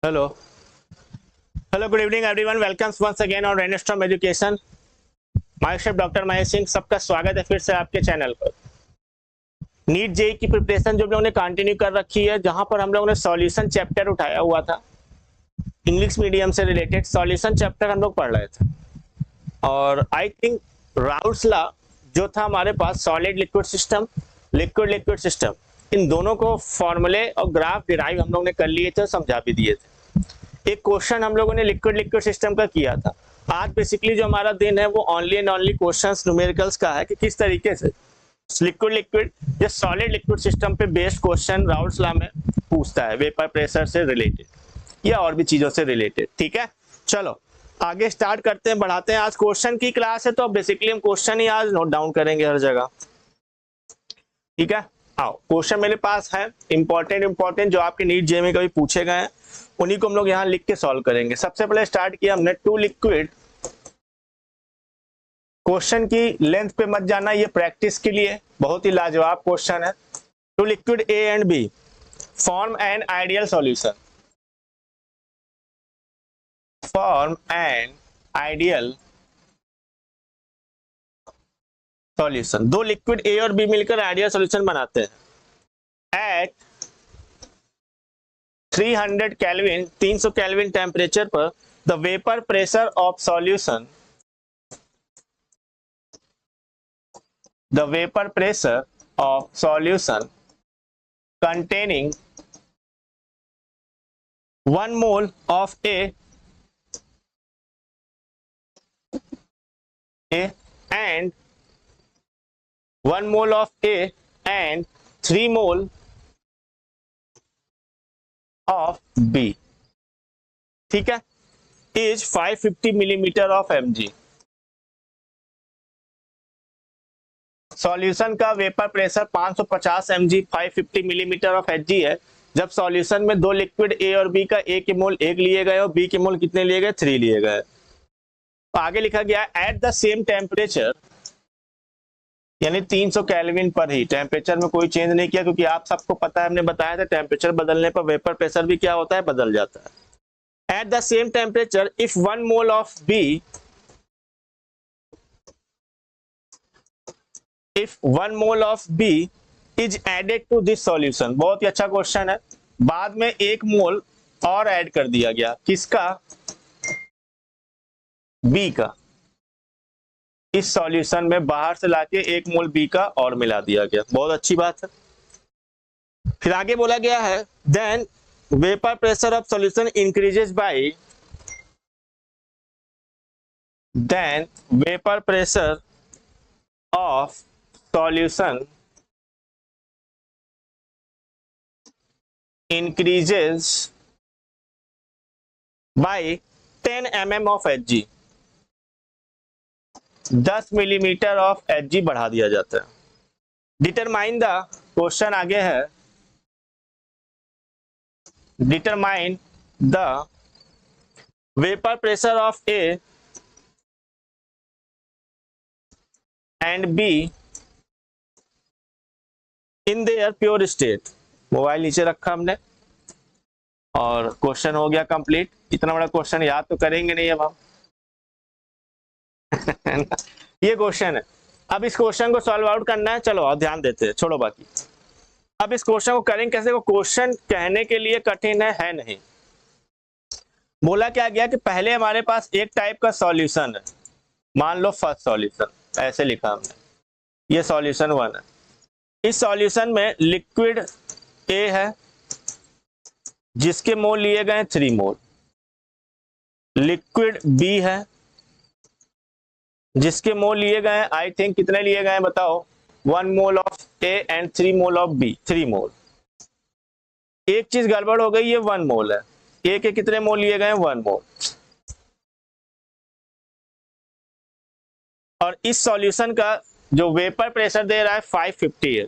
Hello. Hello, good evening everyone. Welcome once again on Rainstorm Education. Myself doctor Mahesh Singh, सबका स्वागत है फिर से आपके चैनल पर। नीट जेई की प्रिपरेशन जो हम लोगों ने कंटिन्यू कर रखी है, जहां पर हम लोगों ने सॉल्यूशन चैप्टर उठाया हुआ था। इंग्लिश मीडियम से रिलेटेड सॉल्यूशन चैप्टर हम लोग पढ़ रहे थे और आई थिंक राउल्स लॉ जो था हमारे पास, solid liquid system, liquid liquid system, इन दोनों को फॉर्मूले और ग्राफ डिराइव हम लोग ने कर लिए थे, समझा भी दिए थे। एक क्वेश्चन हम लोगों ने लिक्विड लिक्विड सिस्टम का किया था। आज बेसिकली जो हमारा दिन है वो only and only questions numericals का है कि किस तरीके से लिक्विड लिक्विड या सॉलिड लिक्विड सिस्टम पे बेस्ड क्वेश्चन राउल्स लॉ में पूछता है, वेपर प्रेशर से रिलेटेड या और भी चीजों से रिलेटेड। ठीक है, चलो आगे स्टार्ट करते हैं, बढ़ाते हैं। आज क्वेश्चन की क्लास है तो बेसिकली हम क्वेश्चन ही आज नोट डाउन करेंगे हर जगह। ठीक है, आओ क्वेश्चन मेरे पास है इंपॉर्टेंट जो आपके नीट जेईई में कभी पूछे गए हैं, उन्हीं को हम लोग यहाँ लिख के सॉल्व करेंगे। सबसे पहले स्टार्ट किया हमने टू लिक्विड। क्वेश्चन की लेंथ पे मत जाना, ये प्रैक्टिस के लिए बहुत ही लाजवाब क्वेश्चन है। Two liquid A and B form an ideal solution. Form an ideal solution. दो लिक्विड ए और बी मिलकर आइडियल सॉल्यूशन बनाते हैं। एट 300 केल्विन 300 केल्विन टेम्परेचर पर the vapour pressure of solution, the vapor pressure of solution containing 1 mole of A and 1 mole of A and 3 mole of B, ठीक है, is 550 millimeter of Mg। Solution का vapour pressure 550 mg 550 millimetre of Hg है। जब solution में दो liquid A और B का ए के मोल 1 लिए गए और बी के मोल कितने लिए गए, 3 लिए गए। आगे लिखा गया एट द सेम टेम्परेचर, यानी 300 केल्विन पर ही, टेम्परेचर में कोई चेंज नहीं किया, क्योंकि आप सबको पता है, हमने बताया था टेम्परेचर बदलने पर वेपर प्रेशर भी क्या होता है, बदल जाता है। At the same temperature if 1 mole of B, if 1 mole of B is added to this solution। बहुत ही अच्छा क्वेश्चन है। बाद में 1 मोल और ऐड कर दिया गया, किसका, B का। इस सॉल्यूशन में बाहर से लाके 1 मोल B का और मिला दिया गया, बहुत अच्छी बात है। फिर आगे बोला गया है then vapour pressure of solution increases by, then vapour pressure of solution increases by 10 mm of Hg। 10 millimetre of Hg बढ़ा दिया जाता है। डिटरमाइन द, क्वेश्चन आगे है, determine the vapour pressure of A and B in their pure state. Mobile नीचे रखा हमने और क्वेश्चन हो गया कंप्लीट। इतना बड़ा क्वेश्चन याद तो करेंगे नहीं अब हम ये क्वेश्चन है। अब इस क्वेश्चन को सॉल्व आउट करना है, चलो और ध्यान देते हैं, छोड़ो बाकी। अब इस क्वेश्चन को करेंगे कैसे, को क्वेश्चन कहने के लिए कठिन है नहीं। बोला क्या गया कि पहले हमारे पास एक टाइप का सॉल्यूशन है, मान लो फर्स्ट सॉल्यूशन, ऐसे लिखा हमने, ये सॉल्यूशन 1 है। इस सॉल्यूशन में लिक्विड ए है जिसके मोल लिए गए 3 मोल, लिक्विड बी है जिसके मोल लिए गए आई थिंक कितने लिए गए बताओ, 1 mole of A and 3 mole of B, 3 mole. एक चीज गड़बड़ हो गई, ये 1 मोल है, ए के कितने मोल लिए गए, 1 मोल। और इस सॉल्यूशन का जो वेपर प्रेशर दे रहा है 550 है,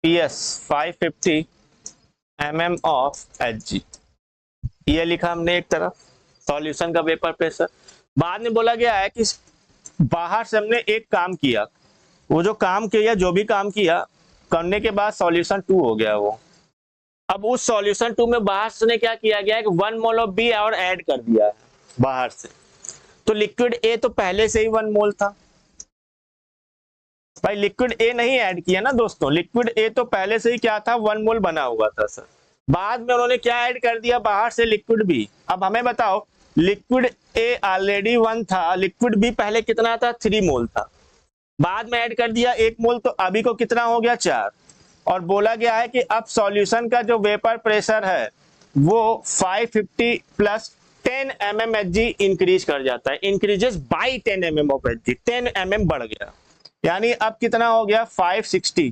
PS 550 mm ऑफ Hg, ये लिखा हमने एक तरफ सॉल्यूशन का वेपर प्रेशर। बाद में बोला गया है कि बाहर से हमने एक काम किया, वो जो काम किया, जो भी काम किया करने के बाद सॉल्यूशन 2 हो गया वो, अब उस सॉल्यूशन 2 में बाहर से क्या किया गया है कि 1 मोल ऑफ बी और ऐड कर दिया है बाहर से, तो लिक्विड ए तो पहले से ही 1 मोल था भाई, लिक्विड ए नहीं ऐड किया ना दोस्तों, लिक्विड ए तो पहले से ही क्या था 1 मोल बना हुआ था सर, बाद में उन्होंने क्या ऐड कर दिया बाहर से लिक्विड बी। अब हमें बताओ लिक्विड ए ऑलरेडी 1 था, लिक्विड बी पहले कितना था 3 मोल था, बाद में ऐड कर दिया 1 मोल, तो अभी को कितना हो गया 4, और बोला गया है कि अब सॉल्यूशन का जो वेपर प्रेशर है वो 550 प्लस 10 mmHg इंक्रीज कर जाता है, increases by 10 mm of Hg, 10 mm बढ़ गया, यानी अब कितना हो गया 560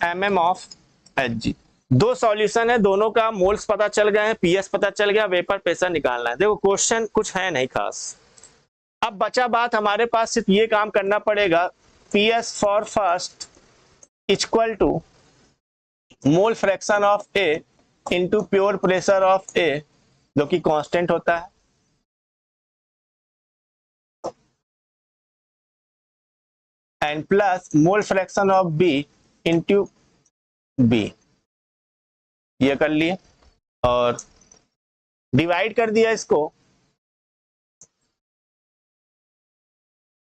mm ऑफ Hg। दो सॉल्यूशन है, दोनों का मोल्स पता चल गए हैं, पीएस पता चल गया, वेपर प्रेशर निकालना है। देखो क्वेश्चन कुछ है नहीं खास, अब बचा बात हमारे पास सिर्फ ये काम करना पड़ेगा, PS for first equal to mole fraction of A into pure pressure of A, जो कि कांस्टेंट होता है, and plus mole fraction of B into B, ये कर लिए और डिवाइड कर दिया इसको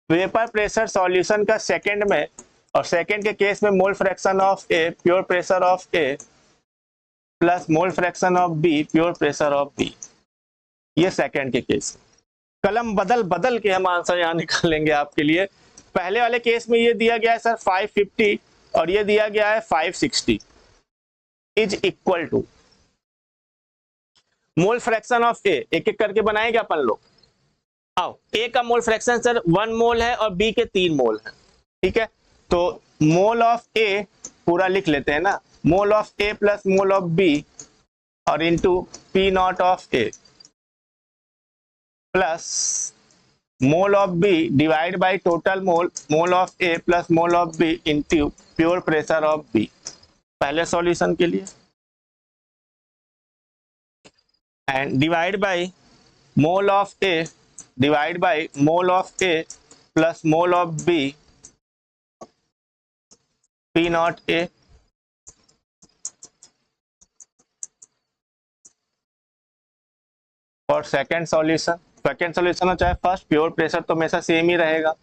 वेपर प्रेशर सॉल्यूशन का सेकंड में, और सेकंड के केस में mole fraction of A pure pressure of A plus mole fraction of B pure pressure of B, ये सेकंड के केस। कलम बदल बदल के हम आंसर यहां निकालेंगे आपके लिए। पहले वाले केस में ये दिया गया है सर 550 और ये दिया गया है 560 is equal to mole fraction of A, एक एक करके बनाएंगे अपन लोग। आओ, ए का मोल फ्रैक्शन सर 1 मोल है और बी के 3 मोल है, ठीक है, तो मोल ऑफ ए पूरा लिख लेते हैं ना, mole of A plus mole of B और into P naught of A plus mole of B divide by total mole of A plus mole of B into pure pressure of B, पहले solution के लिए, and divide by mole of A divide by mole of A plus mole of B P naught A और second solution, second solution हो चाहे first, pure pressure तो हमेशा same ही रहेगा,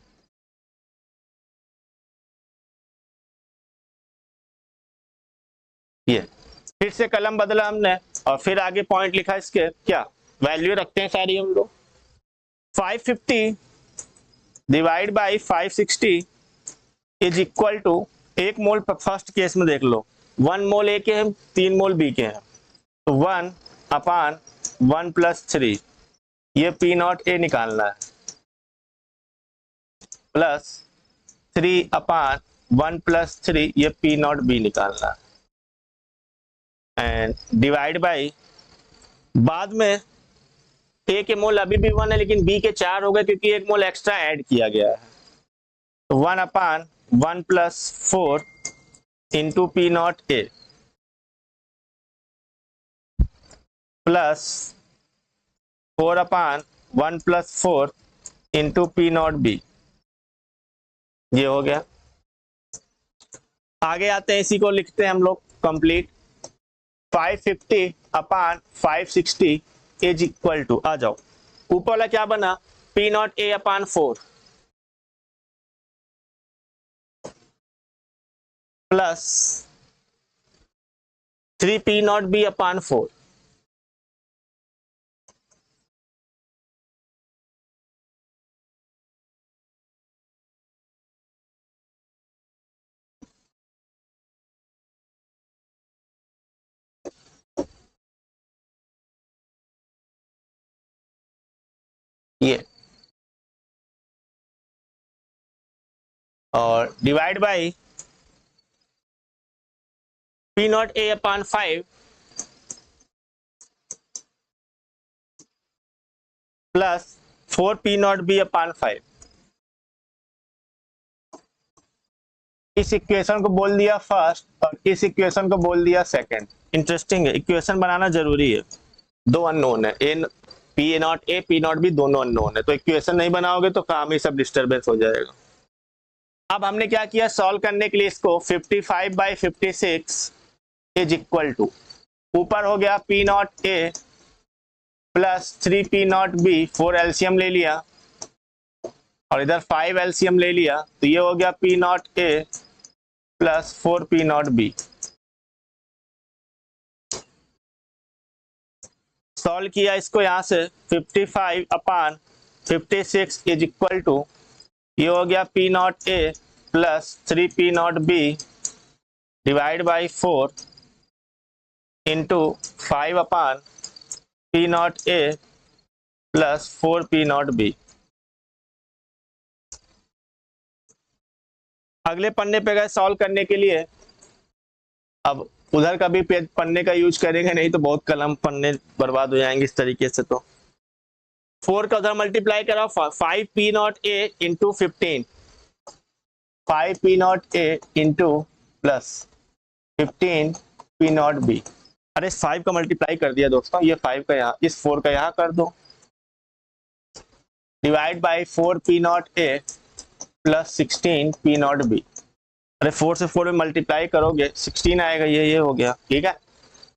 ये फिर से कलम बदला हमने और फिर आगे पॉइंट लिखा, इसके क्या वैल्यू रखते हैं सारी हम लोग, 550 divide by 560 is equal to, एक मोल फर्स्ट केस में देख लो 1 मोल ए के हैं 3 मोल बी के हैं, तो 1 अपान 1 प्लस 3, ये पी नॉट ए निकालना है, प्लस 3 अपान 1 प्लस 3, ये पी नॉट बी निकालना है, एंड डिवाइड बाई, बाद में ए के मोल अभी भी 1 है लेकिन बी के 4 हो गए क्योंकि एक मोल एक्स्ट्रा ऐड किया गया है, तो 1 अपान 1 plus 4 into P naught A plus 4 upon 1 plus 4 into P naught B, ये हो गया। आगे आते हैं, इसी को लिखते हैं हम लोग complete, 550 upon 560 is equal to, आ जाओ ऊपर वाला क्या बना, P naught A upon 4 plus 3 P naught B upon 4, ये और divide by P naught A upon 5 plus 4 P naught B upon 5, इस इक्वेशन को बोल दिया फर्स्ट और इस इक्वेशन को बोल दिया सेकंड। इंटरेस्टिंग है, इक्वेशन बनाना जरूरी है, दो अननोन है, A P A not A P naught B दोनों अननोन है, तो इक्वेशन नहीं बनाओगे तो काम ही सब डिस्टर्बेंस हो जाएगा। अब हमने क्या किया, सॉल्व करने के लिए इसको 55/56 इज इक्वल टू, ऊपर हो गया P naught A plus 3 P naught B, 4 LCM ले लिया और इधर 5 एलसीएम ले लिया, तो ये हो गया P naught A plus 4 P naught B. Solve किया इसको यहां से, 55 अपान 56 इज इक्वल टू, ये हो गया P naught A plus 3 P naught B divide by 4 into 5 upon P naught A plus 4 P naught B. अगले पन्ने पे गए सॉल्व करने के लिए। अब उधर का भी पन्ने का यूज करेंगे, नहीं तो बहुत कलम पन्ने बर्बाद हो जाएंगे इस तरीके से। तो 4 का उधर मल्टीप्लाई कराओ, 5 P naught A into 15, 5 P naught A into plus 15 P naught B. अरे 5 का मल्टीप्लाई कर दिया दोस्तों, ये 5 का यहाँ, इस 4 का यहाँ कर दो, divide by 4 P naught A plus 16 P naught B. अरे 4 से 4 में मल्टीप्लाई करोगे 16 आएगा, ये हो गया। ठीक है,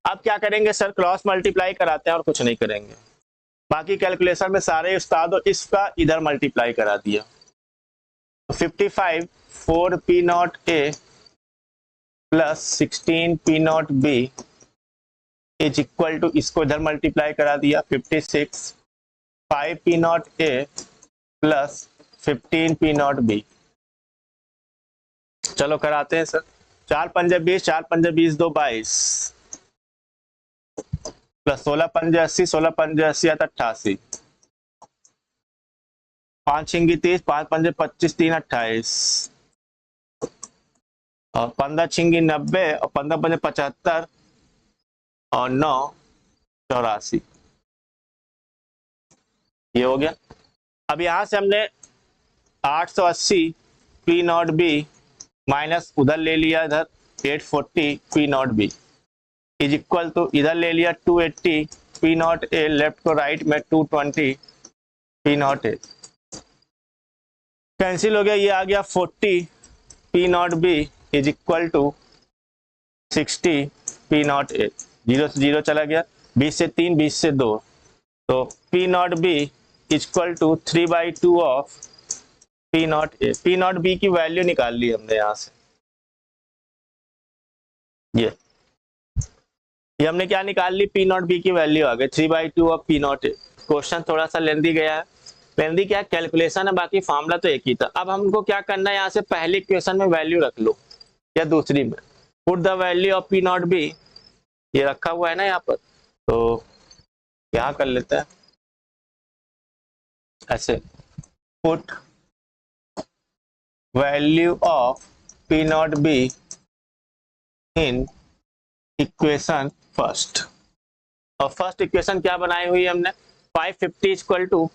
अब क्या करेंगे सर, क्रॉस मल्टीप्लाई कराते हैं और कुछ नहीं करेंगे। बाकी कैलकुलेशन में सारे उस्तादों इसका इधर मल्टीप्लाई करा दिया। 55 4 P naught A plus 16 P naught B is equal to, इसको इधर मल्टीप्लाई करा दिया, 56 5 P naught A plus 15 P naught B. चलो कराते हैं सर, 4 पंजे 20, 4 पंजे 20, 2 22 प्लस 16 पंजे 80, 16 पंजे 80 88, 5 छिंगी 30, 5 पंजे 25, 3 28 और 15 छिंगी 90 और 15 पंजे 75 और 9 84। ये हो गया। अब यहां से हमने 880 पी नॉट बी माइनस उधर ले लिया, इधर 840 P naught B is equal to, इधर ले लिया 280 पी नॉट ए, लेफ्ट को राइट में 220 पी नॉट ए, कैंसिल हो गया, ये आ गया 40 P naught B is equal to 60 P naught A. 0 से 0 चला गया, 20 से 3, 20 से 2, तो P naught B equal to 3/2 of P naught A. P naught B की वैल्यू निकाल ली हमने यहां से। ये हमने क्या निकाल ली, पी नॉट बी की वैल्यू आ गई 3/2 of P naught A. Question थोड़ा सा लेंदी गया है, लेंदी क्या कैलकुलेशन है, बाकी फॉर्मूला तो एक ही था। अब हमको क्या करना है, यहाँ से पहली इक्वेशन में वैल्यू रख लो या दूसरी में, put the value of P naught B, ये रखा हुआ है ना यहाँ पर, तो यहाँ कर लेते हैं ऐसे, put value of P naught B in equation first. और फर्स्ट इक्वेशन क्या बनाई हुई है हमने, 550 equal to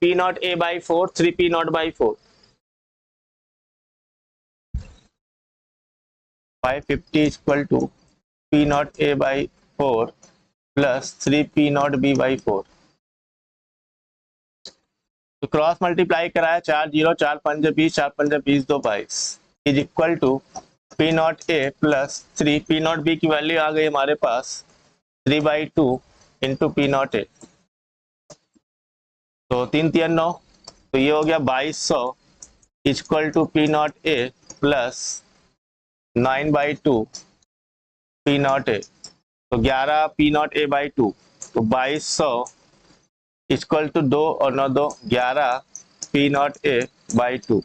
P naught A by 4, 3 P naught by 4, 550 equal to P naught A by 4 plus 3 P naught B by 4। तो cross multiply कराया, 4 0, 4 पंजे 20, 4 पंजे 20, 2 22 is equal to P naught A plus 3 P naught B की value आ गई हमारे पास 3/2 into P naught A, तो 3 3 9, तो ये हो गया 2200 equal to P naught A plus 9/2 P naught A, तो 11 पी नॉट ए बाई 2, तो 2200 इक्वल टू 2 और 9 2 11 पी नॉट ए बाई 2,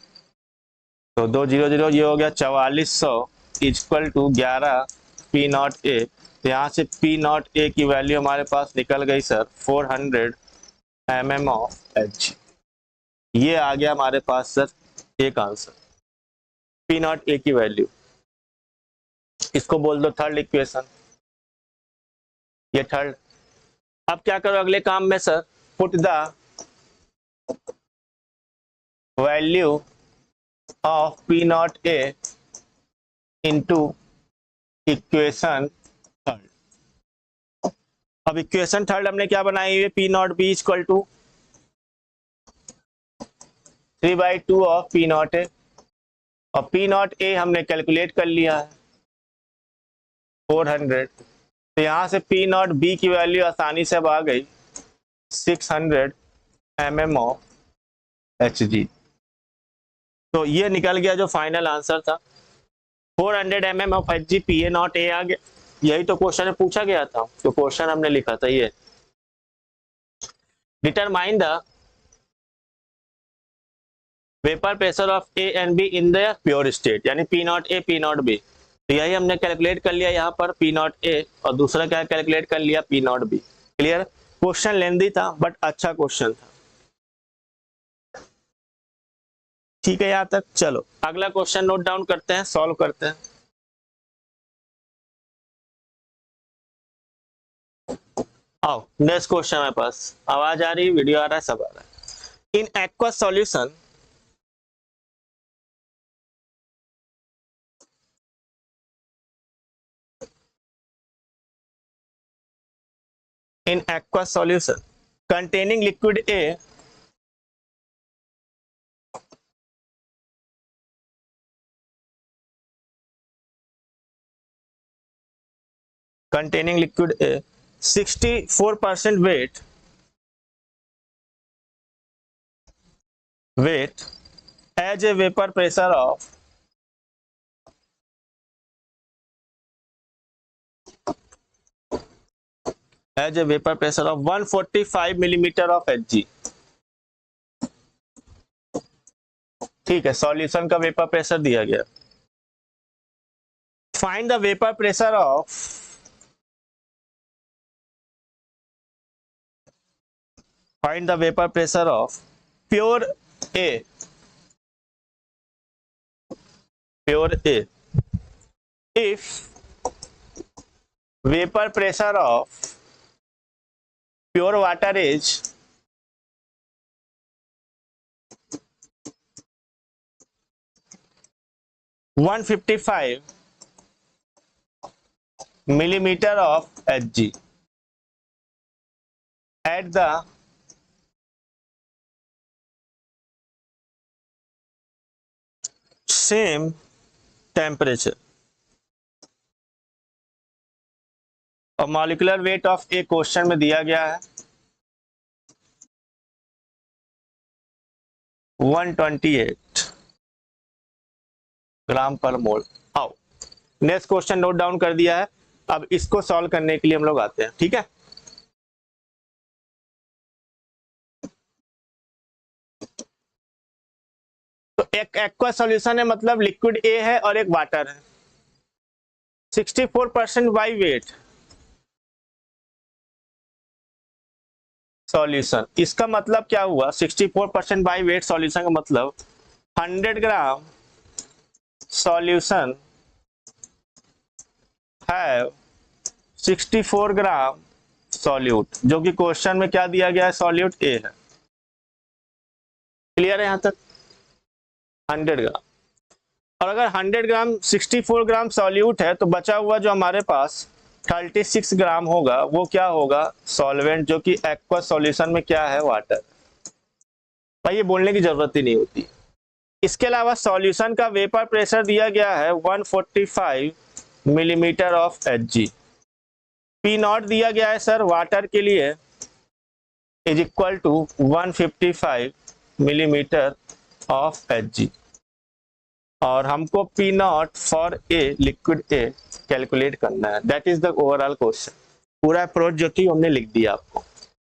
तो 2 0 0, ये हो गया 4400 equal to 11 P naught A. तो यहाँ से पी नॉट ए की वैल्यू हमारे पास निकल गई सर 400 mm ऑफ एच। ये आ गया हमारे पास सर एक आंसर, पी नॉट ए की वैल्यू। इसको बोल दो थर्ड इक्वेशन, ये थर्ड। अब क्या करो अगले काम में sir, put the value of P naught A into equation third. अब इक्वेशन थर्ड हमने क्या बनाई है, P naught B equal to 3/2 of P naught A, और पी नॉट ए हमने कैलकुलेट कर लिया है, 400, तो यहाँ से पी नॉट बी की वैल्यू आसानी से अब आ गई 600 mm ऑफ Hg। तो ये निकल गया जो फाइनल आंसर था, 400 mm of Hg PA not A आ गया। यही तो क्वेश्चन में पूछा गया था, तो क्वेश्चन हमने लिखा था ये, determine the vapour pressure of A and B in the pure state, यानी P not A P naught B। तो यही हमने कैलकुलेट कर लिया यहाँ पर P नॉट A, और दूसरा क्या कैलकुलेट कर लिया P naught B। Clear? Question lengthy था बट अच्छा क्वेश्चन था। ठीक है यहाँ तक। चलो अगला क्वेश्चन नोट डाउन करते हैं, सॉल्व करते हैं। आओ नेक्स्ट क्वेश्चन हमारे पास, आवाज आ रही, वीडियो आ रहा है, सब आ रहा है। In aqueous solution in aqueous solution containing liquid A containing liquid A 64% weight as a vapor pressure of as a vapor pressure of 145 millimeter of Hg। ठीक है, सॉल्यूशन का वेपर प्रेशर दिया गया। Find the vapour pressure of find the vapor pressure of pure A if vapor pressure of pure water is 155 millimeter of Hg at the same temperature, और molecular weight of A question में दिया गया है 128 ग्राम पर मोल। आओ next question note down कर दिया है, अब इसको सॉल्व करने के लिए हम लोग आते हैं। ठीक है, तो एक एक्वा सॉल्यूशन है, मतलब लिक्विड ए है और एक वाटर है, 64% बाई वेट सॉल्यूशन। इसका मतलब क्या हुआ, 64% बाई वेट सॉल्यूशन का मतलब 100 ग्राम सॉल्यूशन हैव 64 ग्राम सॉल्यूट, जो कि क्वेश्चन में क्या दिया गया है, सॉल्यूट ए है। क्लियर है यहाँ तक? 100 ग्राम, और अगर 100 ग्राम 64 ग्राम सॉल्यूट है तो बचा हुआ जो हमारे पास 36 ग्राम होगा वो क्या होगा, सॉल्वेंट, जो कि एक्वा सॉल्यूशन में क्या है, वाटर। भाई ये बोलने की जरूरत ही नहीं होती। इसके अलावा सॉल्यूशन का वेपर प्रेशर दिया गया है 145 millimetre of Hg। P naught दिया गया है सर वाटर के लिए is equal to 155 millimetre of Hg, और हमको P naught for a liquid A calculate करना है। That is the overall question. पूरा अप्रोच जो थी हमने लिख दिया आपको।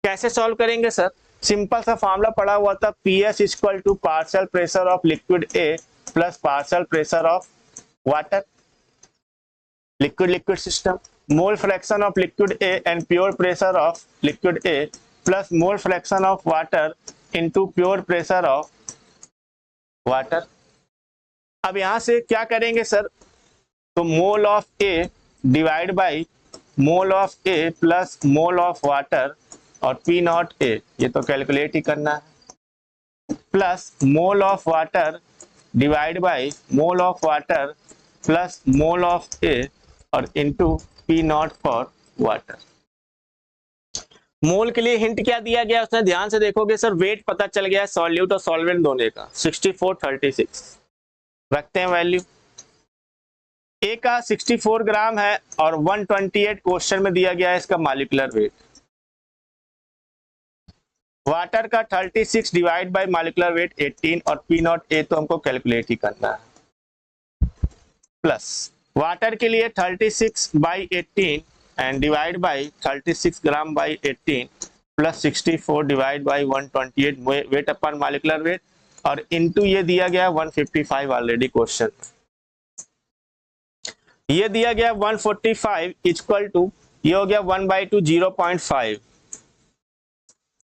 कैसे सॉल्व करेंगे सर, सिंपल सा फॉर्मूला पड़ा हुआ था, PS equal to partial pressure of liquid A plus partial pressure of water. Liquid liquid system, mole fraction of liquid A and pure pressure of liquid A plus mole fraction of water into pure pressure of water. अब यहां से क्या करेंगे sir, तो mole of A divide by mole of A plus mole of water और P naught A, ये तो calculate ही करना है, plus mole of water divide by mole of water plus mole of A और into P naught for water. Mole के लिए hint क्या दिया गया उसने, ध्यान से देखोगे सर, वेट पता चल गया है सॉल्यूट और सॉल्वेंट दोनों का, 64-36 रखते हैं वैल्यू। ए का 64 ग्राम है और 128 क्वेश्चन में दिया गया है इसका मॉलिक्यूलर वेट। वाटर का 36 डिवाइड बाय मॉलिक्यूलर वेट 18 और पी नॉट ए तो हमको कैलकुलेट ही करना है। प्लस वाटर के लिए 36 by 18 and divide by 36 gram by 18 plus 64 divide by 128 weight upon molecular weight और इनटू ये दिया गया 155 ऑलरेडी क्वेश्चन। ये दिया गया 145 इक्वल टू ये हो गया 1/2 0.5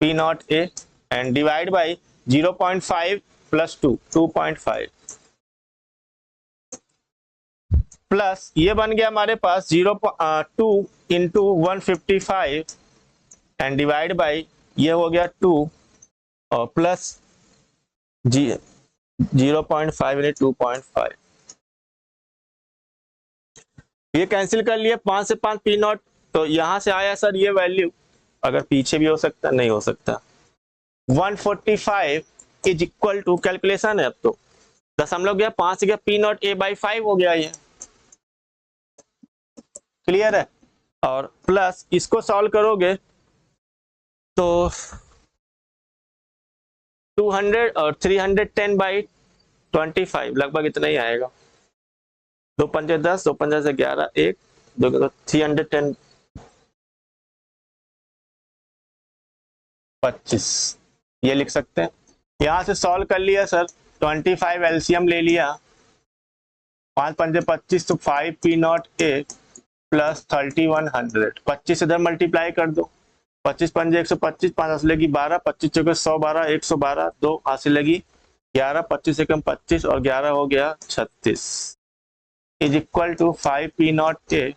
P naught A and divide by 0.5 plus 2 2.5 plus ये बन गया हमारे पास 2 इंटू 155 एंड डिवाइड बाई ये हो गया 2 और प्लस 0.5 यानी 2.5। ये कैंसिल कर लिए, 5 से 5 पी नॉट, तो यहां से आया सर ये वैल्यू, अगर पीछे भी हो सकता नहीं हो सकता। 145 इज इक्वल टू कैलकुलेशन है अब तो दशमलव गया 5 गया पी नॉट ए बाई 5 हो गया ये, क्लियर है। और प्लस इसको सॉल्व करोगे तो 200 और 310 बाई 25 लगभग इतना ही आएगा। 2 पंजे 10, 2 पंजे से 11, 1 2 310 25 ये लिख सकते हैं। यहां से सॉल्व कर लिया सर, 25 एलसीएम ले लिया, 5 पंजे 25 तो 5 पी नॉट ए प्लस 3100, 25 इधर मल्टीप्लाई कर दो, 25 पंजे 125, 5 हासिल लगी 12, 25 चौके 112, 112, 2 हासिल लगी 11, 25 से कम 25 और 11 हो गया 36 is equal to 5 P naught A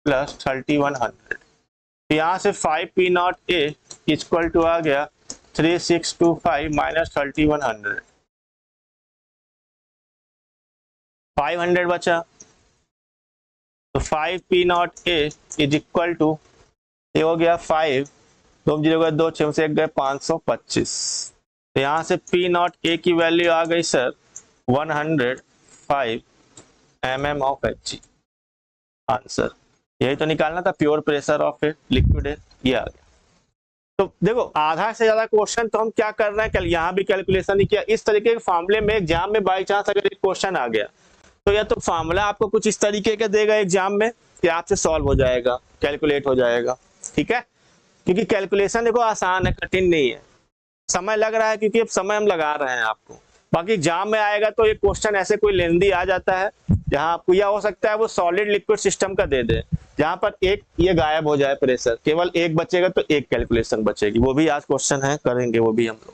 plus 3100। यहाँ से 5 P naught A equal to आ गया 3625 माइनस 3100, 500 बचा, तो 5 P naught A is equal to ये हो गया 5 2 0 गए 2 6 से 1 गए 525। तो यहाँ से पी नॉट ए की वैल्यू आ गई sir 105 mm of Hg। Answer यही तो निकालना था, pure pressure of a liquid है, ये आ गया। तो देखो आधा से ज्यादा क्वेश्चन तो हम क्या कर रहे हैं, कल यहाँ भी कैलकुलेशन ही किया। इस तरीके के फॉर्मूले में एग्जाम में बाई चांस अगर एक क्वेश्चन आ गया तो या तो फॉर्मूला आपको कुछ इस तरीके का देगा एग्जाम में कि आपसे सॉल्व हो जाएगा, कैलकुलेट हो जाएगा, ठीक है। क्योंकि कैलकुलेशन देखो आसान है, कठिन नहीं है, समय लग रहा है क्योंकि अब समय हम लगा रहे हैं आपको। बाकी एग्जाम में आएगा तो एक क्वेश्चन ऐसे कोई लेंदी आ जाता है जहां आपको यह हो सकता है वो सॉलिड लिक्विड सिस्टम का दे दे, जहां पर एक ये गायब हो जाए प्रेशर, केवल एक बचेगा तो एक कैलकुलेशन बचेगी। वो भी आज क्वेश्चन है, करेंगे वो भी हम लोग।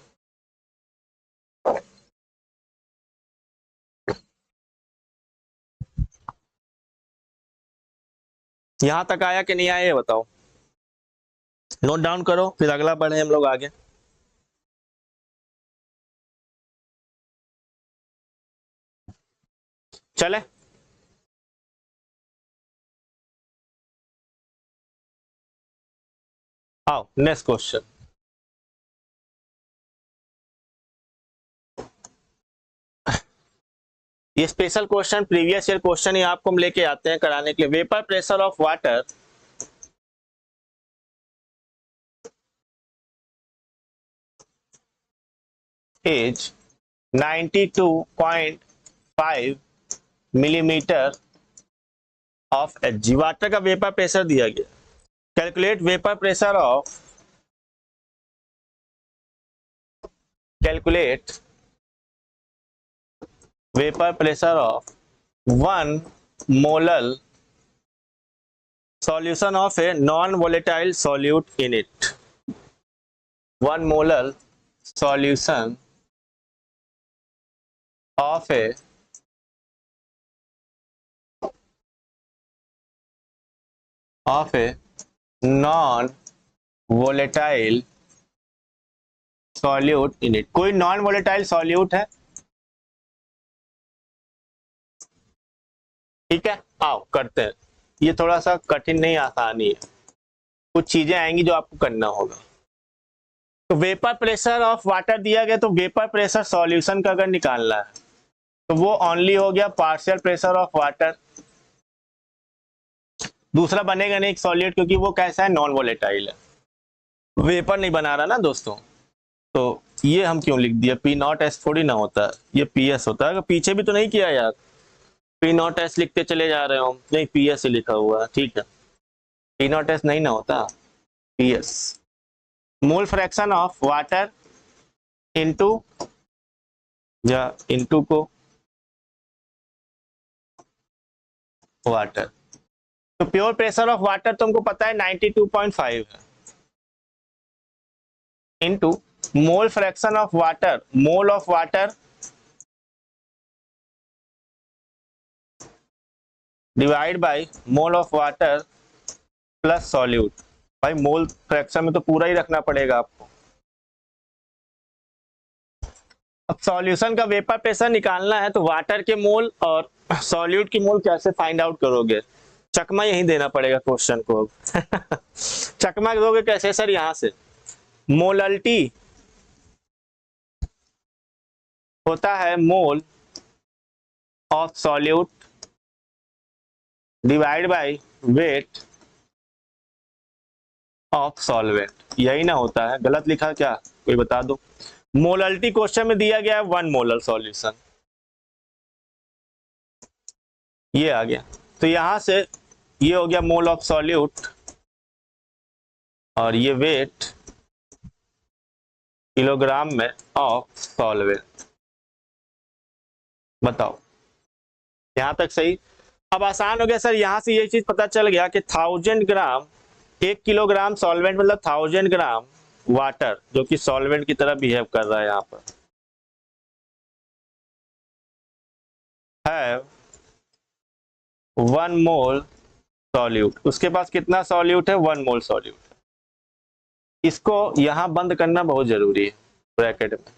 यहां तक आया कि नहीं आया ये बताओ, नोट डाउन करो फिर अगला बढ़े हम लोग आगे। चले आओ नेक्स्ट क्वेश्चन। ये special question previous year question ही आपको हम लेके आते हैं कराने के लिए। Vapour pressure of water is 92.5 millimetre of Hg। Water का वेपर प्रेशर दिया गया, calculate vapour pressure of, calculate vapour pressure of 1 molar solution of a non-volatile solute in it। 1 molar solution of a non-volatile solute in it। कोई non volatile solute है, ठीक है। आओ करते हैं, ये थोड़ा सा कठिन नहीं आसानी है, कुछ चीजें आएंगी जो आपको करना होगा। तो वेपर प्रेशर ऑफ वाटर दिया गया, तो वेपर प्रेशर सॉल्यूशन का अगर निकालना है तो वो ओनली हो गया पार्शियल प्रेशर ऑफ वाटर दूसरा बनेगा नहीं सॉलिड, क्योंकि वो कैसा है, नॉन वोलेटाइल है, वेपर नहीं बना रहा ना दोस्तों। तो ये हम क्यों लिख दिया, पी नॉट एस थोड़ी ना होता है, ये पी एस होता है। पीछे भी तो नहीं किया यार, पी नॉट एस लिखते चले जा रहे हो, नहीं पी एस लिखा हुआ है, ठीक है, पी नॉट एस नहीं ना होता, P S. Mole fraction of water into, या इनटू को वाटर, तो प्योर प्रेशर ऑफ वाटर तुमको पता है 92.5 है, into mole fraction of water, mole of water divide by mole of water plus solute. भाई मोल फ्रैक्शन में तो पूरा ही रखना पड़ेगा आपको। अब सॉल्यूशन का वेपर प्रेशर निकालना है, तो वाटर के मोल और सॉल्यूट की मोल कैसे फाइंड आउट करोगे, चकमा यही देना पड़ेगा क्वेश्चन को। चकमा दोगे कैसे सर, यहां से मोलल्टी होता है mole of solute divide by weight of solvent, यही ना होता है, गलत लिखा क्या, कोई बता दो। मोलल्टी क्वेश्चन में दिया गया है 1 मोलर सॉल्यूशन, ये आ गया, तो यहां से ये हो गया मोल ऑफ सॉल्यूट और ये वेट किलोग्राम में ऑफ सॉल्वेंट। बताओ यहां तक सही। अब आसान हो गया सर, यहां से ये चीज पता चल गया कि 1000 ग्राम, 1 किलोग्राम सॉल्वेंट मतलब 1000 ग्राम वाटर, जो कि सॉल्वेंट की तरह बिहेव कर रहा है यहाँ पर, हैव 1 मोल सॉल्यूट, उसके पास कितना सॉल्यूट है, 1 मोल सॉल्यूट है। इसको यहां बंद करना बहुत जरूरी है ब्रैकेट में,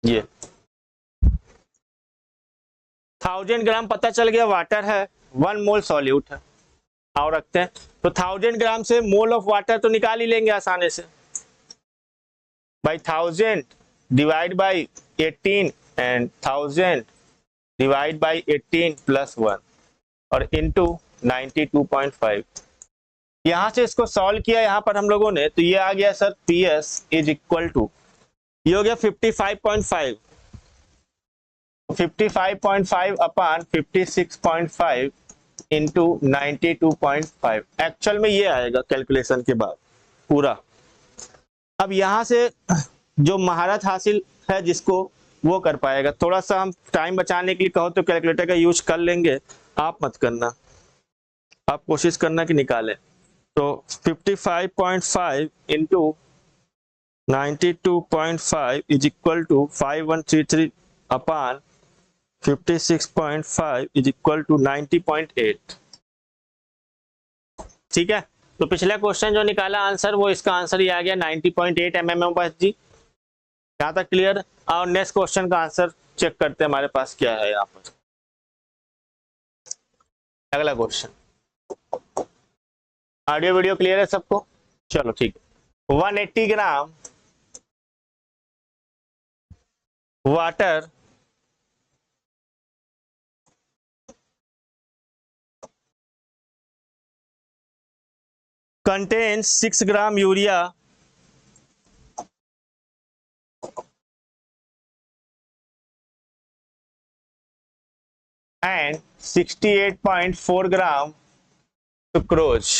ये 1000 ग्राम पता चल गया वाटर है, 1 मोल सॉल्यूट है, और रखते हैं, तो 1000 ग्राम से मोल ऑफ वाटर तो निकाल ही लेंगे आसानी से, by 1000 divide by 18 and 1000 divide by 18 plus 1 और इनटू 92.5। यहां से इसको सॉल्व किया यहां पर हम लोगों ने, तो ये आ गया sir P S is equal to, ये हो गया 55.5, 55.5 अपान 56.5 इंटू 92.5, एक्चुअल में ये आएगा कैलकुलेशन के बाद पूरा। अब यहां से जो महारत हासिल है जिसको, वो कर पाएगा। थोड़ा सा हम टाइम बचाने के लिए कहो तो कैलकुलेटर का यूज कर लेंगे, आप मत करना, आप कोशिश करना कि निकालें। तो 55.5 into 92.5 is equal to 5133 upon 56.5 is equal to 90.8। ठीक है, तो पिछला क्वेश्चन जो निकाला आंसर, वो इसका आंसर ही आ गया 90.8 mm बस जी, यहाँ तक क्लियर। और नेक्स्ट क्वेश्चन का आंसर चेक करते हैं हमारे पास क्या है यहाँ पर। अगला क्वेश्चन, ऑडियो वीडियो क्लियर है सबको, चलो ठीक है। 180 gram water contains 6 gram urea and 68.4 gram sucrose,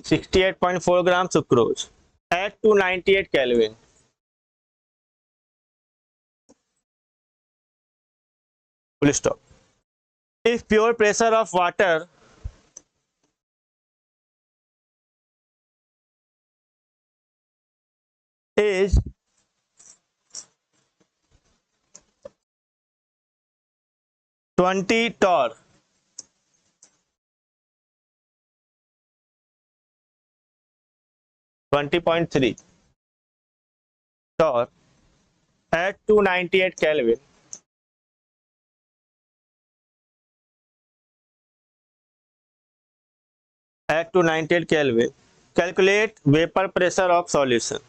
68.4 gram sucrose at 298 Kelvin. Full stop. If pure pressure of water is 20 torr, (20.3 torr) at 298 Kelvin, at 298 Kelvin, calculate vapor pressure of solution.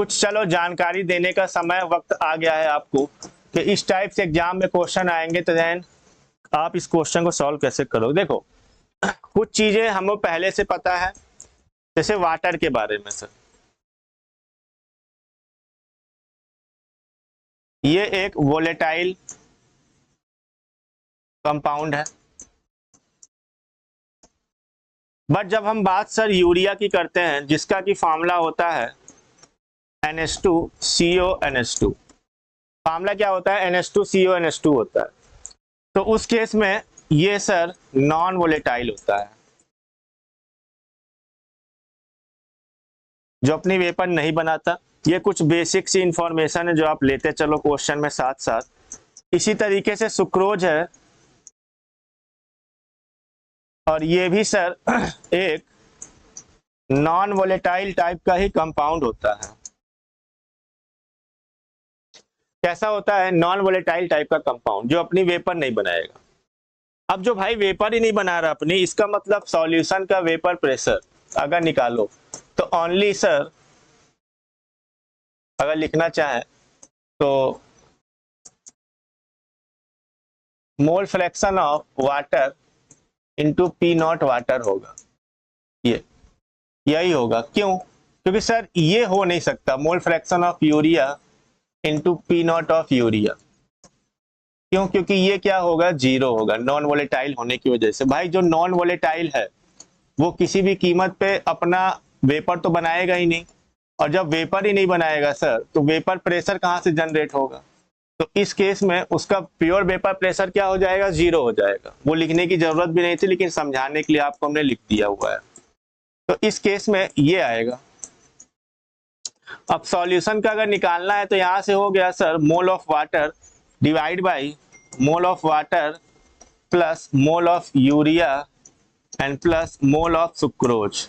कुछ चलो जानकारी देने का समय वक्त आ गया है आपको कि इस टाइप से एग्जाम में क्वेश्चन आएंगे, तो देन आप इस क्वेश्चन को सॉल्व कैसे करोगे। देखो कुछ चीजें हमें पहले से पता है, जैसे वाटर के बारे में सर, ये एक वोलेटाइल कंपाउंड है। बट जब हम बात सर यूरिया की करते हैं, जिसका की फार्मूला होता है NH2CONH2, फार्मूला क्या होता है NH2CONH2 होता है, तो उस केस में ये सर नॉन वोलेटाइल होता है, जो अपनी वेपर नहीं बनाता। ये कुछ बेसिक सी इंफॉर्मेशन है जो आप लेते चलो क्वेश्चन में साथ साथ। इसी तरीके से सुक्रोज है, और ये भी सर एक नॉन वोलेटाइल टाइप का ही कंपाउंड होता है। कैसा होता है? नॉन वोलेटाइल टाइप का कंपाउंड जो अपनी वेपर नहीं बनाएगा। अब जो भाई वेपर ही नहीं बना रहा अपनी, इसका मतलब सॉल्यूशन का वेपर प्रेशर अगर निकालो तो ओनली सर, अगर लिखना चाहे तो मोल fraction of water into P not water होगा। यही होगा। क्यों? क्योंकि सर ये हो नहीं सकता मोल fraction of urea into P naught of urea. क्यों? क्योंकि ये क्या होगा? जीरो होगा, नॉन वोलेटाइल होने की वजह से। भाई जो नॉन वोलेटाइल है वो किसी भी कीमत पे अपना वेपर तो बनाएगा ही नहीं, और जब वेपर ही नहीं बनाएगा सर, तो वेपर प्रेशर कहाँ से जनरेट होगा? तो इस केस में उसका प्योर वेपर प्रेशर क्या हो जाएगा? जीरो हो जाएगा। वो लिखने की जरूरत भी नहीं थी, लेकिन समझाने के लिए आपको हमने लिख दिया हुआ है। तो इस केस में ये आएगा। अब सॉल्यूशन का अगर निकालना है तो यहां से हो गया sir mole of water divide by mole of water plus mole of urea and plus mole of sucrose.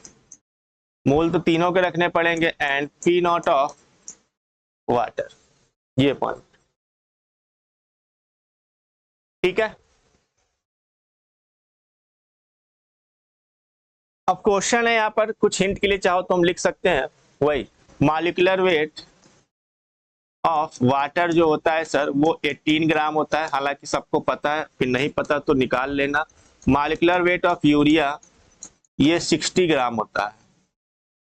Mole तो तीनों के रखने पड़ेंगे, and P naught of water. ये पॉइंट ठीक है। अब क्वेश्चन है यहाँ पर, कुछ हिंट के लिए चाहो तो हम लिख सकते हैं वही मॉलिक्यूलर वेट ऑफ वाटर जो होता है सर वो 18 ग्राम होता है। हालांकि सबको पता है, फिर नहीं पता तो निकाल लेना। मॉलिक्यूलर वेट ऑफ यूरिया ये 60 ग्राम होता है,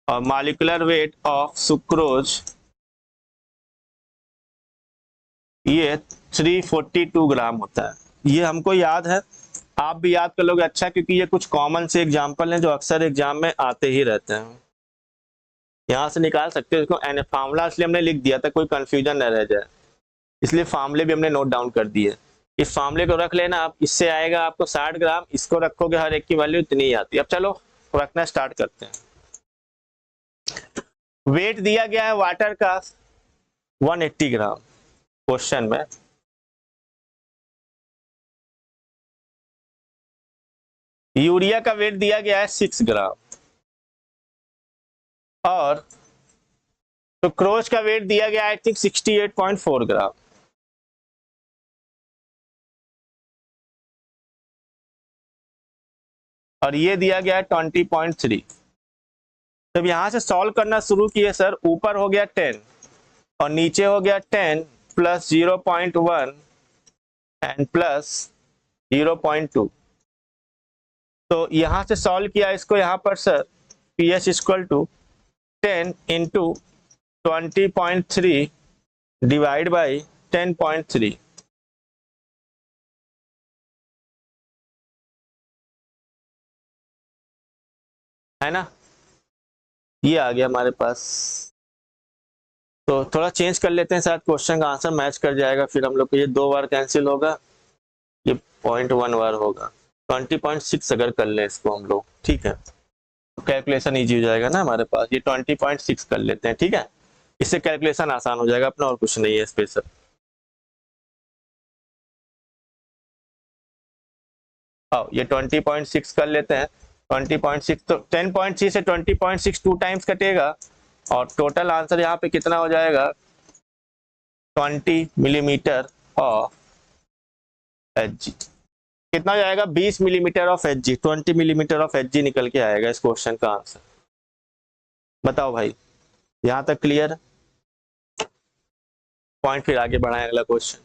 और मॉलिक्यूलर वेट ऑफ सुक्रोज ये 342 ग्राम होता है। ये हमको याद है, आप भी याद कर लोगे अच्छा, क्योंकि ये कुछ कॉमन से एग्जाम्पल हैं जो अक्सर एग्जाम में आते ही रहते हैं। यहाँ से निकाल सकते हो इसको। फार्मूला इसलिए हमने लिख दिया था कोई कंफ्यूजन न रह जाए, इसलिए फार्मूले भी हमने नोट डाउन कर दिए। इस फार्मूले को रख लेना आप, इससे आएगा आपको 60 ग्राम। इसको रखोगे हर एक की वैल्यू इतनी ही आती है। अब चलो रखना स्टार्ट करते हैं। वेट दिया गया है वाटर का 180 ग्राम क्वेश्चन में, यूरिया का वेट दिया गया है 6 ग्राम, और सुक्रोज का वेट दिया गया आई थिंक 68.4 ग्राम। और ये दिया गया है 20.3। जब यहां से सॉल्व करना शुरू किए सर, ऊपर हो गया 10 और नीचे हो गया 10 प्लस 0.1 एंड प्लस 0.2। तो यहां से सॉल्व किया इसको, यहां पर sir P H equal to 10 into 20.3 divide by 10.3। है ना? ये आ गया हमारे पास। तो थोड़ा चेंज कर लेते हैं, शायद क्वेश्चन का आंसर मैच कर जाएगा। फिर हम लोग को ये 2 बार कैंसिल होगा, ये 0.1 बार होगा। 20.6 अगर कर लें इसको हम लोग, ठीक है, तो कैलकुलेशन इजी हो जाएगा ना हमारे पास। ये 20.6 कर लेते हैं, ठीक है, इससे कैलकुलेशन आसान हो जाएगा अपना, और कुछ नहीं है स्पेशल। आओ ये 20.6 कर लेते हैं। 20.6 तो 10.3 से 20.6 2 टाइम्स कटेगा, और टोटल आंसर यहाँ पे कितना हो जाएगा? 20 मिलीमीटर ऑफ Hg। कितना हो जाएगा? 20 millimetre of Hg। 20 millimetre of Hg निकल के आएगा इस क्वेश्चन का आंसर। बताओ भाई, यहाँ तक क्लियर? पॉइंट फिर आगे बढ़ाएं अगला क्वेश्चन।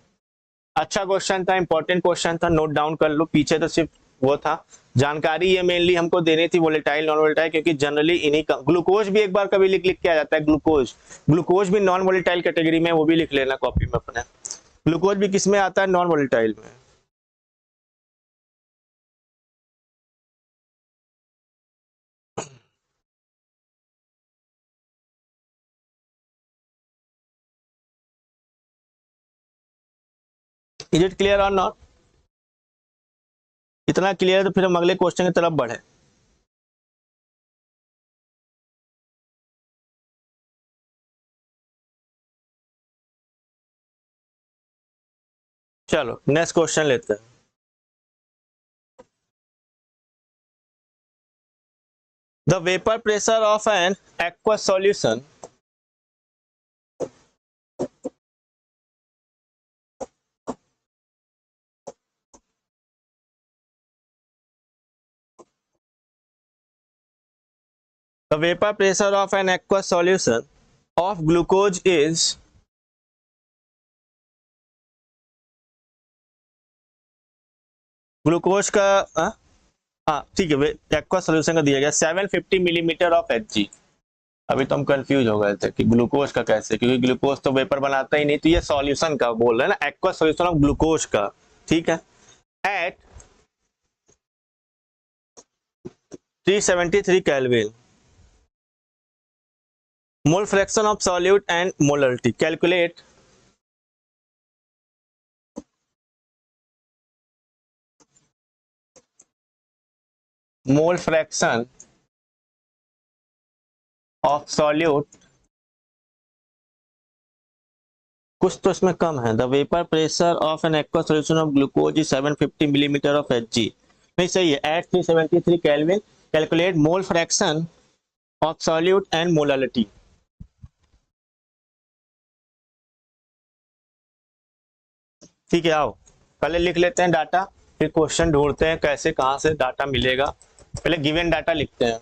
अच्छा क्वेश्चन था, इंपॉर्टेंट क्वेश्चन था, नोट डाउन कर लो। पीछे तो सिर्फ वो था जानकारी, ये मेनली हमको देनी थी वोलेटाइल नॉन वोलेटाइल, क्योंकि जनरली इन्हीं का ग्लूकोज भी एक बार कभी लिख लिख के आ जाता है। ग्लूकोज भी नॉन वोलेटाइल कैटेगरी में, वो भी लिख लेना कॉपी में अपने। ग्लूकोज भी किस में आता है? नॉन वोलेटाइल में। इज इट क्लियर और नॉट? इतना क्लियर है तो फिर हम अगले क्वेश्चन की तरफ बढ़े। चलो नेक्स्ट क्वेश्चन लेते हैं। The vapour pressure of an aqueous solution the vapor pressure of an aqueous solution of glucose is glucose का हाँ ठीक है, एक्वा सोल्यूशन का दिया गया 750 मिलीमीटर ऑफ Hg। अभी तो हम कंफ्यूज हो गए थे कि ग्लूकोज का कैसे, क्योंकि ग्लूकोज तो वेपर बनाता ही नहीं, तो ये सॉल्यूशन का बोल रहे हैं ना, एक्वा सॉल्यूशन ऑफ ग्लूकोज का। ठीक है, at 373 kelvin, mole fraction of solute and molarity, calculate mole fraction of solute, कुछ तो इसमें कम है। The vapour pressure of an aqueous solution of glucose is 750 millimetre of Hg। नहीं सही है, at 373 kelvin, calculate mole fraction of solute and molarity. ठीक है, आओ पहले लिख लेते हैं डाटा, फिर क्वेश्चन ढूंढते हैं कैसे कहां से डाटा मिलेगा। पहले गिवन डाटा लिखते हैं।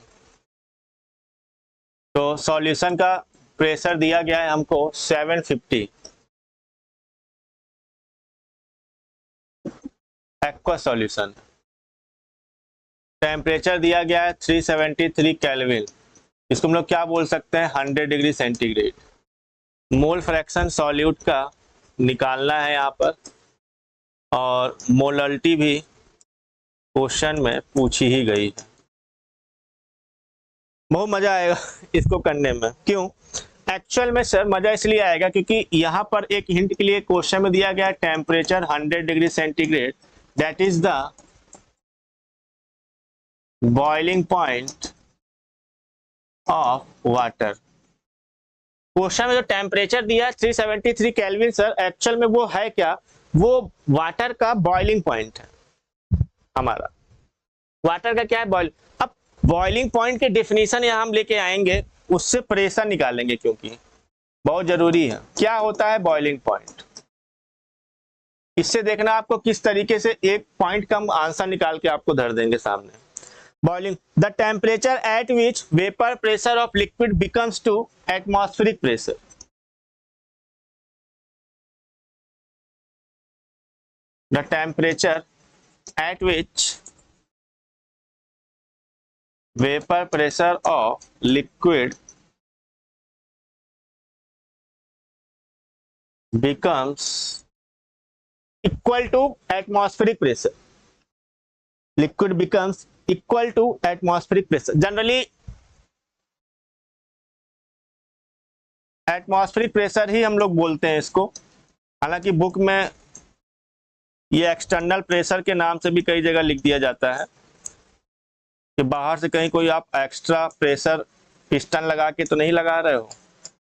तो सॉल्यूशन का प्रेशर दिया गया है हमको 750, एक्वा सॉल्यूशन। टेम्परेचर दिया गया है 373 केल्विन, इसको हम लोग क्या बोल सकते हैं? 100 degree centigrade. Mole fraction solute का निकालना है यहाँ पर, और मोलरिटी भी क्वेश्चन में पूछी ही गई है। बहुत मजा आएगा इसको करने में। क्यों? एक्चुअल में सर मजा इसलिए आएगा क्योंकि यहाँ पर एक हिंट के लिए क्वेश्चन में दिया गया temperature 100 degree centigrade, that is the boiling point of water. Question में जो टेम्परेचर दिया है 373 केल्विन सर, एक्चुअल में वो है क्या? वो वाटर का बॉइलिंग पॉइंट है हमारा। वाटर का क्या है? बॉइल। अब बॉइलिंग पॉइंट के डेफिनेशन यहाँ हम लेके आएंगे, उससे प्रेशर निकालेंगे, क्योंकि बहुत जरूरी है। क्या होता है बॉइलिंग पॉइंट? इससे देखना आपको किस तरीके से एक पॉइंट का हम आंसर निकाल के आपको धर देंगे सामने। Boiling, the temperature at which vapour pressure of liquid becomes to atmospheric pressure. The temperature at which vapor pressure of liquid becomes equal to atmospheric pressure. Liquid becomes equal to atmospheric pressure. Generally atmospheric pressure ही हम लोग बोलते हैं इसको, हालांकि book में ये external pressure के नाम से भी कई जगह लिख दिया जाता है कि बाहर से कहीं कोई आप एक्स्ट्रा प्रेशर पिस्टन लगा के तो नहीं लगा रहे हो।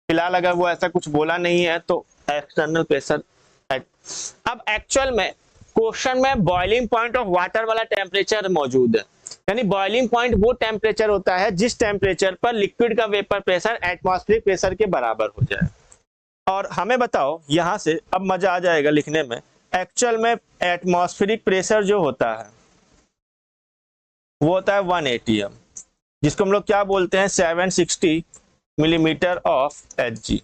फिलहाल अगर वो ऐसा कुछ बोला नहीं है तो एक्सटर्नल प्रेशर। अब एक्चुअल में क्वेश्चन में बॉइलिंग पॉइंट ऑफ वाटर वाला टेम्परेचर मौजूद है, यानी बॉइलिंग पॉइंट वो टेम्परेचर होता है जिस टेम्परेचर पर लिक्विड का वेपर प्रेशर एटमॉस्फेरिक प्रेशर के बराबर हो जाए। और हमें बताओ यहां से, अब मजा आ जाएगा लिखने में। एक्चुअल में एटमॉस्फेरिक प्रेशर जो होता है वो होता है 1 atm, जिसको हम लोग क्या बोलते हैं? 760 millimetre of Hg।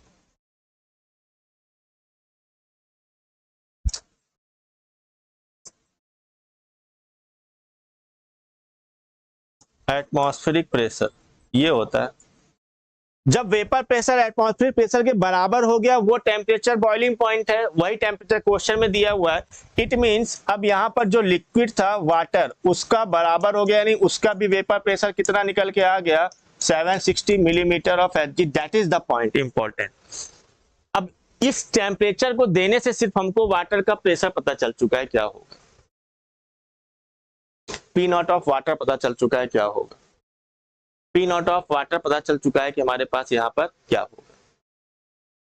Atmospheric pressure ये होता है। जब वेपर प्रेशर एटमॉस्फेरिक प्रेशर के बराबर हो गया, वो टेम्परेचर बॉइलिंग पॉइंट है, वही टेम्परेचर क्वेश्चन में दिया हुआ है। इट मींस अब यहाँ पर जो लिक्विड था वाटर उसका बराबर हो गया, यानी उसका भी वेपर प्रेशर कितना निकल के आ गया 760 millimetre of Hg। That is the point important. अब इस टेम्परेचर को देने से सिर्फ हमको वाटर का प्रेशर पता चल चुका है क्या होगा, पी नॉट ऑफ वाटर पता चल चुका है क्या होगा, पी नॉट ऑफ वाटर पता चल चुका है कि हमारे पास यहाँ पर क्या होगा।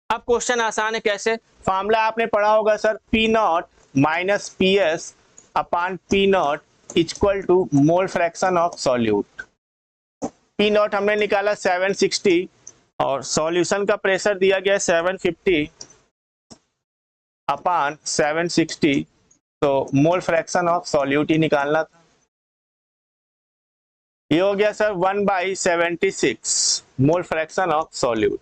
अब क्वेश्चन आसान है, कैसे? फॉर्मूला आपने पढ़ा होगा sir, P nought minus P S upon P nought equal to mole fraction of solute. P nought हमने निकाला 760 और सॉल्यूशन का प्रेशर दिया गया 750 अपॉन 760, तो मोल फ्रैक्शन ऑफ सॉल्यूट ही निकालना था। ये हो गया sir 1/76 mole fraction of solute.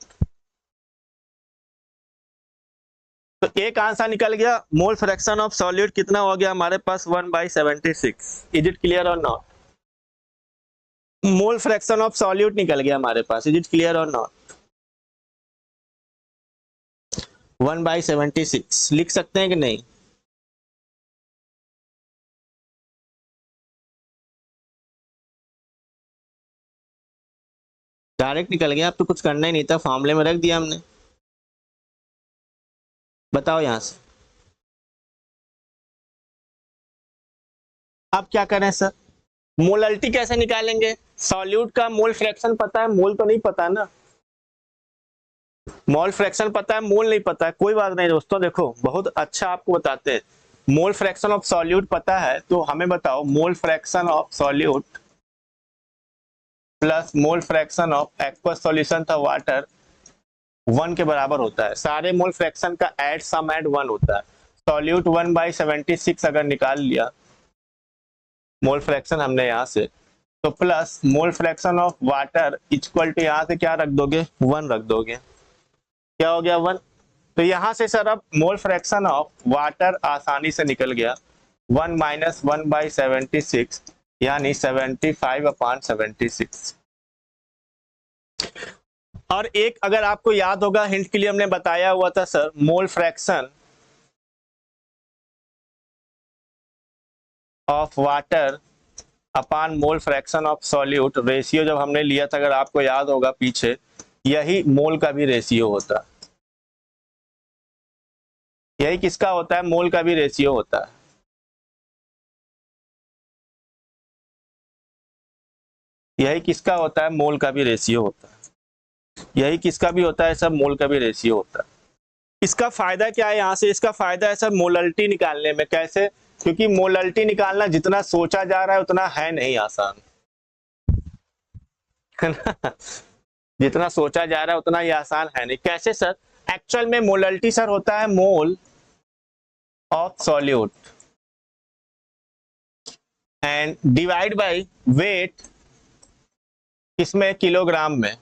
तो एक आंसर निकल गया, मोल फ्रैक्शन ऑफ सॉल्यूट कितना हो गया हमारे पास 1/76। इज इट क्लियर और not? Mole fraction of solute निकल गया हमारे पास, इज इट क्लियर और नॉट? 1/76 लिख सकते हैं कि नहीं? डायरेक्ट निकल गया, अब तो कुछ करना ही नहीं था, फॉर्मूले में रख दिया हमने। बताओ यहां से अब क्या करें सर? मोलरिटी कैसे निकालेंगे? सॉल्यूट का मोल फ्रैक्शन पता है, मोल तो नहीं पता ना। मोल फ्रैक्शन पता है, मोल नहीं पता है, कोई बात नहीं दोस्तों। देखो बहुत अच्छा आपको बताते हैं, मोल फ्रैक्शन ऑफ सॉल्यूट पता है तो हमें बताओ मोल fraction of solute plus mole fraction of aqueous solution था वाटर 1 के बराबर होता है। सारे मोल फ्रैक्शन का एड सम एड 1 होता है। सॉल्यूट 1/76 अगर निकाल लिया मोल फ्रैक्शन हमने यहाँ से, तो plus mole fraction of water equal to यहाँ से क्या रख दोगे 1 रख दोगे, क्या हो गया 1। तो यहाँ से सर अब मोल फ्रैक्शन ऑफ वाटर आसानी से निकल गया 1 माइनस 1/76 यानी 75/76। और एक अगर आपको याद होगा हिंट के लिए हमने बताया हुआ था sir, mole fraction of water upon mole fraction of solute ratio जब हमने लिया था, अगर आपको याद होगा पीछे, यही मोल का भी रेशियो होता है। यही किसका होता है? मोल का भी रेशियो होता है। यही किसका होता है? मोल का भी रेशियो होता है। यही किसका भी होता है? सब मोल का भी रेशियो होता है। इसका फायदा क्या है यहाँ से? इसका फायदा है सर मोलरिटी निकालने में। कैसे? क्योंकि मोलरिटी निकालना जितना सोचा जा रहा है उतना है नहीं आसान, है ना? जितना सोचा जा रहा है उतना ये आसान है नहीं। कैसे सर? एक्चुअल में मोलरिटी सर होता है mole of solute and divide by weight, इसमें किलोग्राम में,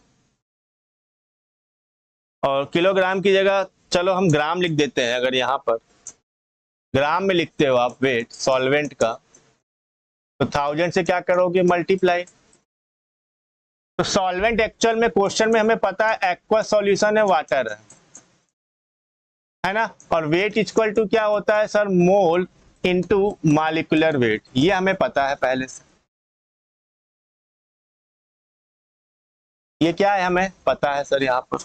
और किलोग्राम की जगह चलो हम ग्राम लिख देते हैं। अगर यहाँ पर ग्राम में लिखते हो आप वेट सॉल्वेंट का, तो 1000 से क्या करोगे मल्टीप्लाई। तो सॉल्वेंट एक्चुअल में क्वेश्चन में हमें पता है एक्वस सॉल्यूशन है, वाटर है ना। और वेट इक्वल टू क्या होता है सर? मोल इनटू मॉलिक्यूलर वेट, ये हमें पता है पहले से। ये क्या है? हमें पता है सर यहाँ पर।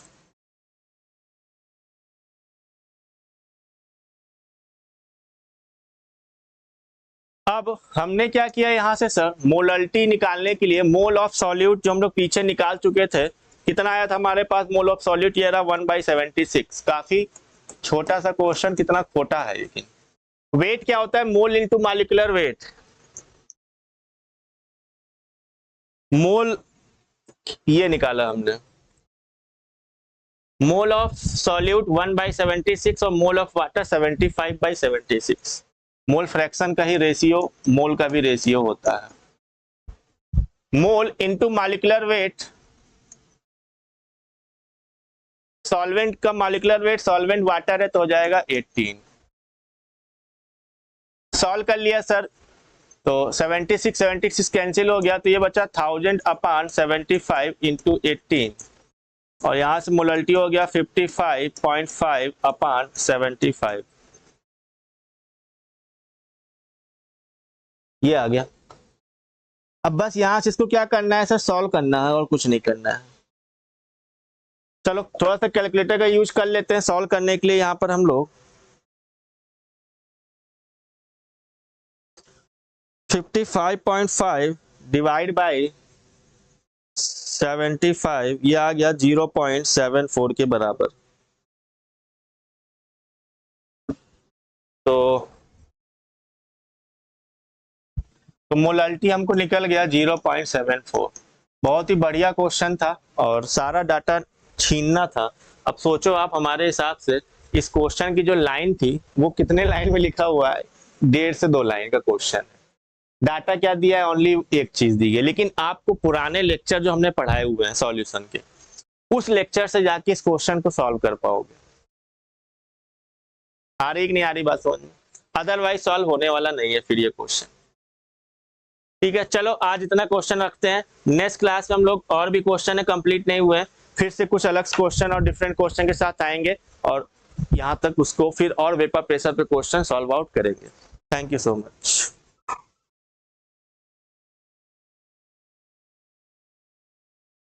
अब हमने क्या किया यहाँ से सर, मोलरिटी निकालने के लिए मोल ऑफ सॉल्यूट जो हम लोग पीछे निकाल चुके थे, कितना आया था हमारे पास मोल ऑफ सॉल्यूट? ये रहा 1/76। काफी छोटा सा क्वेश्चन, कितना छोटा है। लेकिन वेट क्या होता है? मोल इनटू मॉलिक्यूलर वेट। मोल ये निकाला हमने, मोल ऑफ सॉल्यूट 1/76 और मोल ऑफ वाटर 75/76। मोल फ्रैक्शन का ही रेशियो मोल का भी रेशियो होता है। मोल इनटू मॉलिक्यूलर वेट, सॉल्वेंट का मॉलिक्यूलर वेट, सॉल्वेंट वाटर है तो हो जाएगा 18। सॉल्व कर लिया सर, तो 76 कैंसिल हो गया, तो ये बचा 1000/75 इंटू 18, और यहां से मोलरिटी हो गया 55.5/75, ये आ गया। अब बस यहां से इसको क्या करना है सर, सॉल्व करना है और कुछ नहीं करना है। चलो थोड़ा सा कैलकुलेटर का यूज कर लेते हैं सॉल्व करने के लिए। यहां पर हम लोग 55.5 डिवाइड बाई 75, ये आ गया 0.74 के बराबर। तो मोलरिटी हमको निकल गया 0.74। बहुत ही बढ़िया क्वेश्चन था और सारा डाटा छीनना था। अब सोचो आप, हमारे हिसाब से इस क्वेश्चन की जो लाइन थी वो कितने लाइन में लिखा हुआ है, 1.5 से 2 लाइन का क्वेश्चन है। डाटा क्या दिया है, ओनली एक चीज दी है, लेकिन आपको पुराने लेक्चर जो हमने पढ़ाए हुए हैं सॉल्यूशन के, उस लेक्चर से जाके इस क्वेश्चन को सॉल्व कर पाओगे। आ रही कि नहीं आ रही बात समझ में? अदरवाइज सॉल्व होने वाला नहीं है फिर ये क्वेश्चन। ठीक है, चलो आज इतना क्वेश्चन रखते हैं। नेक्स्ट क्लास में हम लोग और भी क्वेश्चन है कंप्लीट नहीं हुए हैं, फिर से कुछ अलग क्वेश्चन और डिफरेंट क्वेश्चन के साथ आएंगे और यहाँ तक उसको फिर और वेपर प्रेशर पे क्वेश्चन सॉल्व आउट करेंगे। Thank you so much.